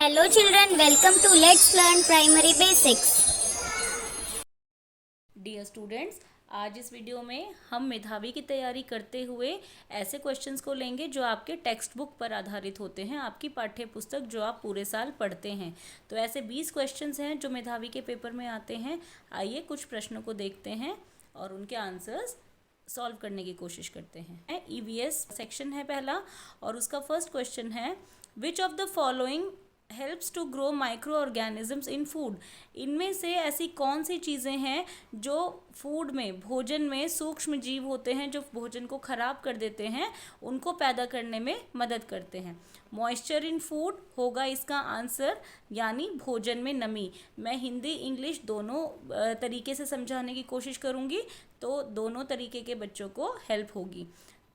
Hello children, welcome to Let's Learn Primary Basics. Dear students, आज इस video में हम मेधावी की तैयारी करते हुए ऐसे क्वेश्चंस को लेंगे जो आपके टेक्स्ट बुक पर आधारित होते हैं, आपकी पाठ्य पुस्तक जो आप पूरे साल पढ़ते हैं। तो ऐसे 20 क्वेश्चंस हैं जो मेधावी के पेपर में आते हैं। आइए कुछ प्रश्नों को देखते हैं और उनके आंसर्स सॉल्व करने की कोशिश करते हैं। ईवीएस सेक्शन है पहला और उसका फर्स्ट क्वेश्चन है, which of the following helps to grow micro organisms in food. इनमें से ऐसी कौन सी चीज़ें हैं जो फूड में, भोजन में सूक्ष्म जीव होते हैं जो भोजन को ख़राब कर देते हैं, उनको पैदा करने में मदद करते हैं। मॉइस्चर इन फूड होगा इसका आंसर, यानी भोजन में नमी। मैं हिंदी इंग्लिश दोनों तरीके से समझाने की कोशिश करूँगी, तो दोनों तरीके के बच्चों को हेल्प होगी।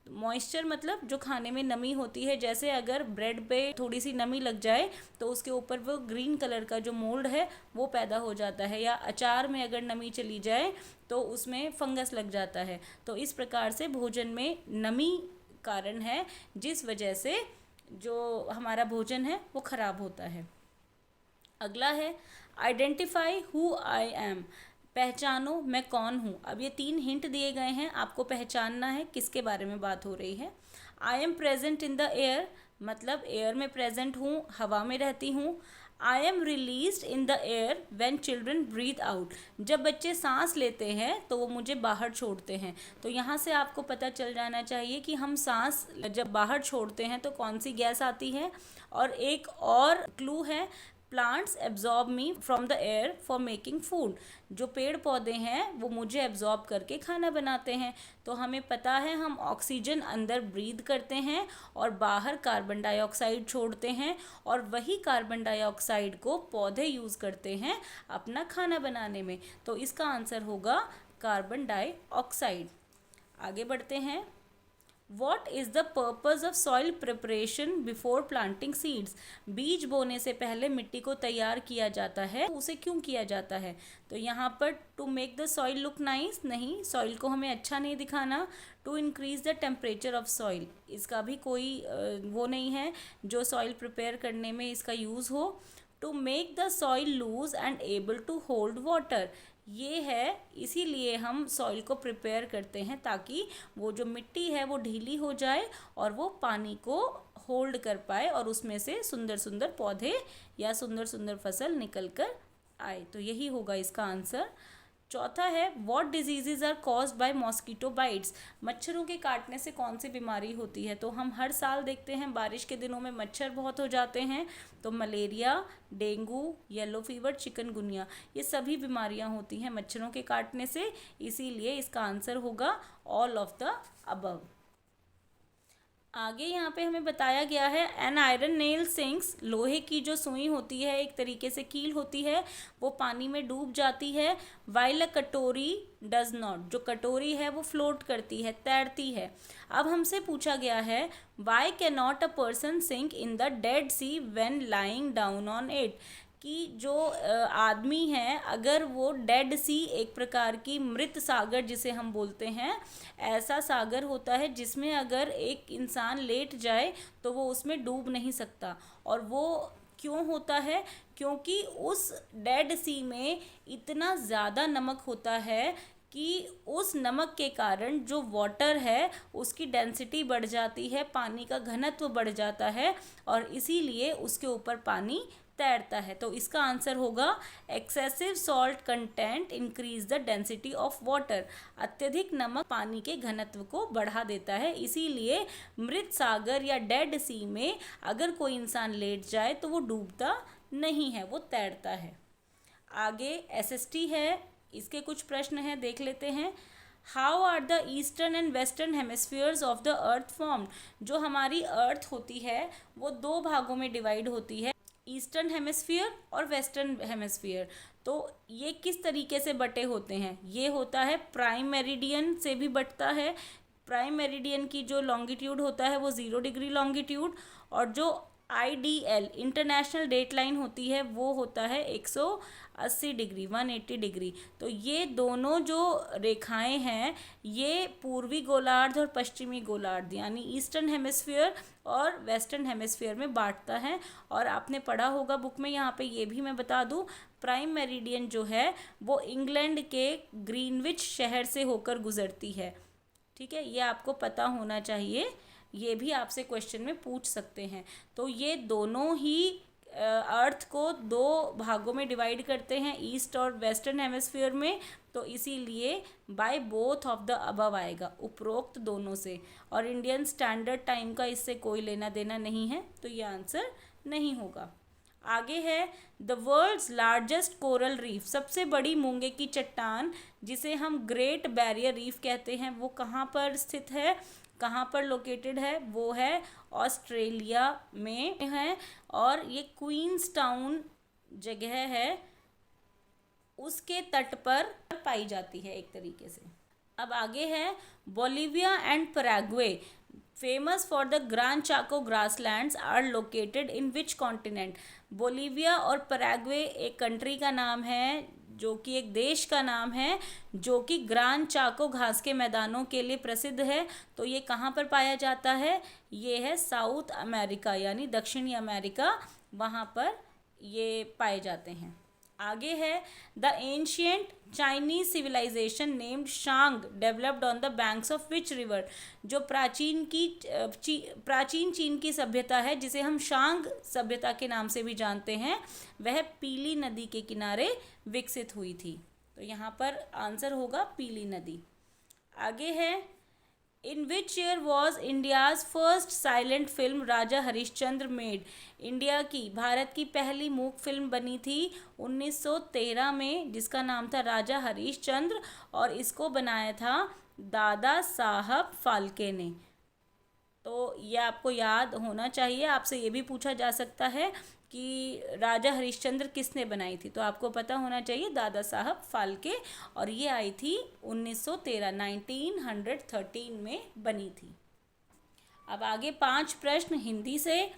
मॉइस्चर मतलब जो खाने में नमी होती है, जैसे अगर ब्रेड पे थोड़ी सी नमी लग जाए तो उसके ऊपर वो ग्रीन कलर का जो मोल्ड है वो पैदा हो जाता है, या अचार में अगर नमी चली जाए तो उसमें फंगस लग जाता है। तो इस प्रकार से भोजन में नमी कारण है जिस वजह से जो हमारा भोजन है वो ख़राब होता है। अगला है, आइडेंटिफाई हु आई एम। पहचानो मैं कौन हूँ। अब ये 3 हिंट दिए गए हैं, आपको पहचानना है किसके बारे में बात हो रही है। I am present in the air, मतलब एयर में प्रेजेंट हूँ, हवा में रहती हूँ। I am released in the air when children breathe out. जब बच्चे सांस लेते हैं तो वो मुझे बाहर छोड़ते हैं। तो यहाँ से आपको पता चल जाना चाहिए कि हम सांस जब बाहर छोड़ते हैं तो कौन सी गैस आती है। और एक और क्लू है, plants absorb me from the air for making food. जो पेड़ पौधे हैं वो मुझे एब्जॉर्ब करके खाना बनाते हैं। तो हमें पता है हम ऑक्सीजन अंदर ब्रीद करते हैं और बाहर कार्बन डाइऑक्साइड छोड़ते हैं, और वही कार्बन डाइऑक्साइड को पौधे यूज़ करते हैं अपना खाना बनाने में। तो इसका आंसर होगा कार्बन डाइऑक्साइड। आगे बढ़ते हैं। What is the purpose of soil preparation before planting seeds? बीज बोने से पहले मिट्टी को तैयार किया जाता है, उसे क्यों किया जाता है? तो यहाँ पर to make the soil look nice नहीं, सॉइल को हमें अच्छा नहीं दिखाना। To increase the temperature of soil, इसका भी कोई वो नहीं है जो सॉइल प्रिपेयर करने में इसका यूज़ हो। To make the soil loose and able to hold water, ये है इसीलिए हम सॉइल को प्रिपेयर करते हैं ताकि वो जो मिट्टी है वो ढीली हो जाए और वो पानी को होल्ड कर पाए और उसमें से सुंदर सुंदर पौधे या सुंदर सुंदर फसल निकल कर आए। तो यही होगा इसका आंसर। चौथा है, what diseases are caused by mosquito bites. मच्छरों के काटने से कौन सी बीमारी होती है? तो हम हर साल देखते हैं बारिश के दिनों में मच्छर बहुत हो जाते हैं। तो malaria, dengue, yellow fever, chikungunya, ये सभी बीमारियां होती हैं मच्छरों के काटने से। इसीलिए इसका आंसर होगा ऑल ऑफ द अबव। आगे यहाँ पे हमें बताया गया है, एन आयरन नेल सिंक्स, लोहे की जो सुई होती है, एक तरीके से कील होती है, वो पानी में डूब जाती है। वाइल अ कटोरी डज नॉट, जो कटोरी है वो फ्लोट करती है, तैरती है। अब हमसे पूछा गया है, why can not a person sink in the dead sea when lying down on it, कि जो आदमी है अगर वो डेड सी, एक प्रकार की मृत सागर जिसे हम बोलते हैं, ऐसा सागर होता है जिसमें अगर एक इंसान लेट जाए तो वो उसमें डूब नहीं सकता। और वो क्यों होता है? क्योंकि उस डेड सी में इतना ज़्यादा नमक होता है कि उस नमक के कारण जो वाटर है उसकी डेंसिटी बढ़ जाती है, पानी का घनत्व बढ़ जाता है और इसीलिए उसके ऊपर पानी तैरता है। तो इसका आंसर होगा, excessive salt content increase the density of water. अत्यधिक नमक पानी के घनत्व को बढ़ा देता है, इसीलिए मृत सागर या डेड सी में अगर कोई इंसान लेट जाए तो वो डूबता नहीं है, वो तैरता है। आगे एसएसटी है, इसके कुछ प्रश्न हैं, देख लेते हैं। How are the eastern and western hemispheres of the earth formed. जो हमारी अर्थ होती है वो 2 भागों में डिवाइड होती है, ईस्टर्न हेमिस्फीयर और वेस्टर्न हेमिस्फीयर। तो ये किस तरीके से बटे होते हैं? ये होता है प्राइम मेरिडियन से भी बटता है। प्राइम मेरिडियन की जो लॉन्गिट्यूड होता है वो 0 डिग्री लॉन्गिट्यूड, और जो IDL इंटरनेशनल डेट लाइन होती है वो होता है 180 डिग्री, 180 डिग्री। तो ये दोनों जो रेखाएं हैं ये पूर्वी गोलार्ध और पश्चिमी गोलार्ध यानी ईस्टर्न हेमिस्फीयर और वेस्टर्न हेमिस्फीयर में बांटता है। और आपने पढ़ा होगा बुक में, यहाँ पे ये भी मैं बता दूँ, प्राइम मेरिडियन जो है वो इंग्लैंड के ग्रीनविच शहर से होकर गुजरती है। ठीक है, ये आपको पता होना चाहिए, ये भी आपसे क्वेश्चन में पूछ सकते हैं। तो ये दोनों ही अर्थ को दो भागों में डिवाइड करते हैं, ईस्ट और वेस्टर्न हेमिस्फीयर में। तो इसीलिए by both of the above आएगा, उपरोक्त दोनों से। और इंडियन स्टैंडर्ड टाइम का इससे कोई लेना देना नहीं है, तो ये आंसर नहीं होगा। आगे है the world's largest coral reef, सबसे बड़ी मूंगे की चट्टान जिसे हम ग्रेट बैरियर रीफ कहते हैं, वो कहाँ पर स्थित है, कहाँ पर लोकेटेड है? वो है ऑस्ट्रेलिया में है। और ये क्वींसटाउन जगह है, उसके तट पर पाई जाती है एक तरीके से। अब आगे है Bolivia and Paraguay famous for the grand Chaco grasslands are located in which continent. Bolivia और पैराग्वे एक कंट्री का नाम है, जो कि एक देश का नाम है, जो कि ग्रांड चाको घास के मैदानों के लिए प्रसिद्ध है। तो ये कहाँ पर पाया जाता है? ये है साउथ अमेरिका यानी दक्षिणी अमेरिका, वहाँ पर ये पाए जाते हैं। आगे है the ancient Chinese civilization named Shang developed on the banks of which river. जो प्राचीन चीन की सभ्यता है, जिसे हम शांग सभ्यता के नाम से भी जानते हैं, वह पीली नदी के किनारे विकसित हुई थी। तो यहाँ पर आंसर होगा पीली नदी। आगे है in which year was India's first silent film Raja Harishchandra made. India की, भारत की पहली मूक फिल्म बनी थी 1913 में, जिसका नाम था राजा हरिश्चंद्र, और इसको बनाया था दादा साहब फाल्के ने। तो ये आपको याद होना चाहिए। आपसे ये भी पूछा जा सकता है कि राजा हरिश्चंद्र किसने बनाई थी, तो आपको पता होना चाहिए दादा साहब फाल्के, और ये आई थी 1913 में बनी थी। अब आगे 5 प्रश्न हिंदी से।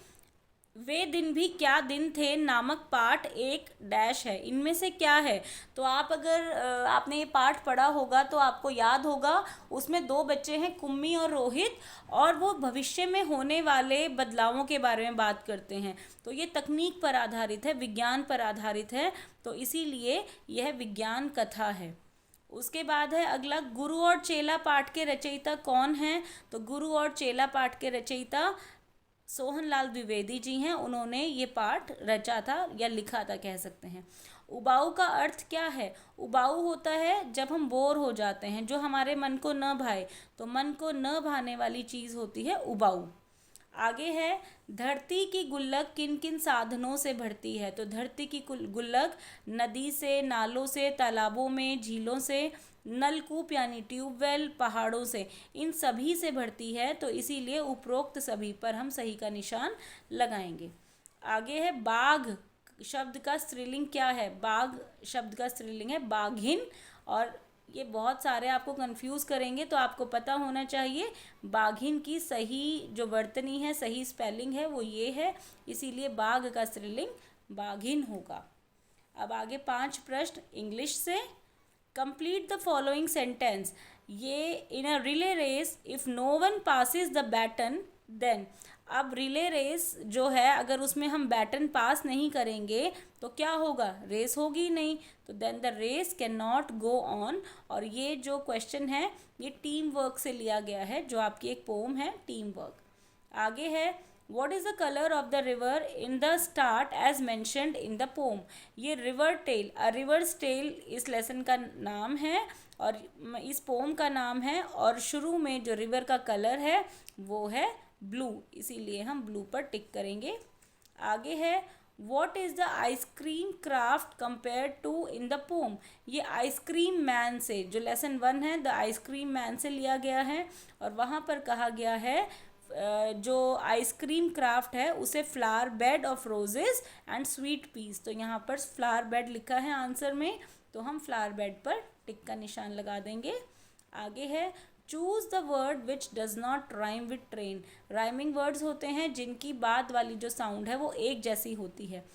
वे दिन भी क्या दिन थे नामक पाठ एक डैश है, इनमें से क्या है? तो आप अगर आपने ये पाठ पढ़ा होगा तो आपको याद होगा, उसमें 2 बच्चे हैं कुम्मी और रोहित, और वो भविष्य में होने वाले बदलावों के बारे में बात करते हैं। तो ये तकनीक पर आधारित है, विज्ञान पर आधारित है, तो इसीलिए यह विज्ञान कथा है। उसके बाद है अगला, गुरु और चेला पाठ के रचयिता कौन हैं? तो गुरु और चेला पाठ के रचयिता सोहनलाल द्विवेदी जी हैं, उन्होंने ये पाठ रचा था या लिखा था कह सकते हैं। उबाऊ का अर्थ क्या है? उबाऊ होता है जब हम बोर हो जाते हैं, जो हमारे मन को न भाए, तो मन को न भाने वाली चीज़ होती है उबाऊ। आगे है धरती की गुल्लक किन किन साधनों से भरती है? तो धरती की गुल्लक नदी से, नालों से, तालाबों में, झीलों से, नलकूप यानी ट्यूबवेल, पहाड़ों से, इन सभी से भरती है। तो इसीलिए उपरोक्त सभी पर हम सही का निशान लगाएंगे। आगे है बाघ शब्द का स्त्रीलिंग क्या है? बाघ शब्द का स्त्रीलिंग है बाघिन, और ये बहुत सारे आपको कंफ्यूज करेंगे, तो आपको पता होना चाहिए बाघिन की सही जो वर्तनी है, सही स्पेलिंग है वो ये है, इसीलिए बाघ का स्त्रीलिंग बाघिन होगा। अब आगे 5 प्रश्न इंग्लिश से। Complete the following sentence. ये in a relay race if no one passes the baton then. अब रिले रेस जो है, अगर उसमें हम बैटन पास नहीं करेंगे तो क्या होगा? रेस होगी नहीं, तो then the race can not go on. और ये जो क्वेश्चन है ये टीम वर्क से लिया गया है, जो आपकी एक पोम है टीम वर्क। आगे है What is the color of the river in the start as mentioned in the poem? ये रिवर टेल, रिवर्स टेल इस लेसन का नाम है और इस पोम का नाम है, और शुरू में जो रिवर का कलर है वो है ब्लू, इसीलिए हम ब्लू पर टिक करेंगे। आगे है What is the ice cream craft compare to in the poem? ये आइसक्रीम मैन से, जो लेसन 1 है द आइसक्रीम मैन से लिया गया है, और वहाँ पर कहा गया है जो आइसक्रीम क्राफ्ट है उसे flower bed of roses and sweet peas. तो यहाँ पर फ्लावर बेड लिखा है आंसर में, तो हम फ्लावर बेड पर टिक का निशान लगा देंगे। आगे है choose the word which does not rhyme with train. Rhyming words होते हैं जिनकी बाद वाली जो साउंड है वो एक जैसी होती है।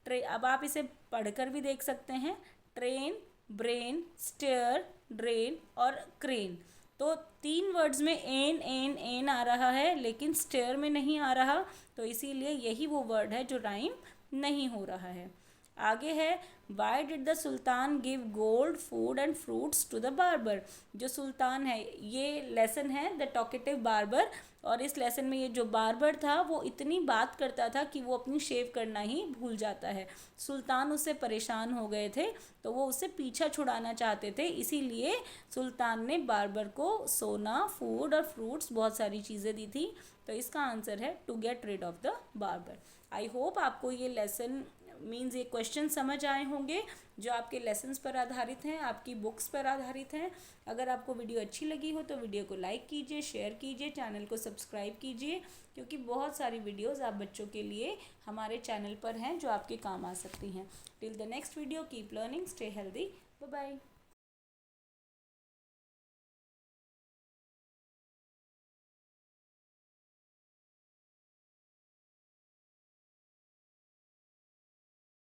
अब आप इसे पढ़कर भी देख सकते हैं, ट्रेन, ब्रेन, स्टेयर, ड्रेन और क्रेन। तो 3 वर्ड्स में एन आ रहा है, लेकिन स्टेयर में नहीं आ रहा, तो इसीलिए यही वो वर्ड है जो राइम नहीं हो रहा है। आगे है, why did the sultan give gold food and fruits to the barber. जो सुल्तान है, ये लेसन है द टॉकेटिव बार्बर, और इस लेसन में ये जो बार्बर था वो इतनी बात करता था कि वो अपनी शेव करना ही भूल जाता है। सुल्तान उससे परेशान हो गए थे, तो वो उससे पीछा छुड़ाना चाहते थे, इसीलिए सुल्तान ने बार्बर को सोना, फूड और फ्रूट्स, बहुत सारी चीज़ें दी थी। तो इसका आंसर है to get rid of the barber. I hope आपको ये लेसन मीन्स ये क्वेश्चन समझ आए होंगे जो आपके लेसन्स पर आधारित हैं, आपकी बुक्स पर आधारित हैं। अगर आपको वीडियो अच्छी लगी हो तो वीडियो को लाइक कीजिए, शेयर कीजिए, चैनल को सब्सक्राइब कीजिए, क्योंकि बहुत सारी वीडियोस आप बच्चों के लिए हमारे चैनल पर हैं जो आपके काम आ सकती हैं। Till the next video, keep learning, stay healthy, bye bye.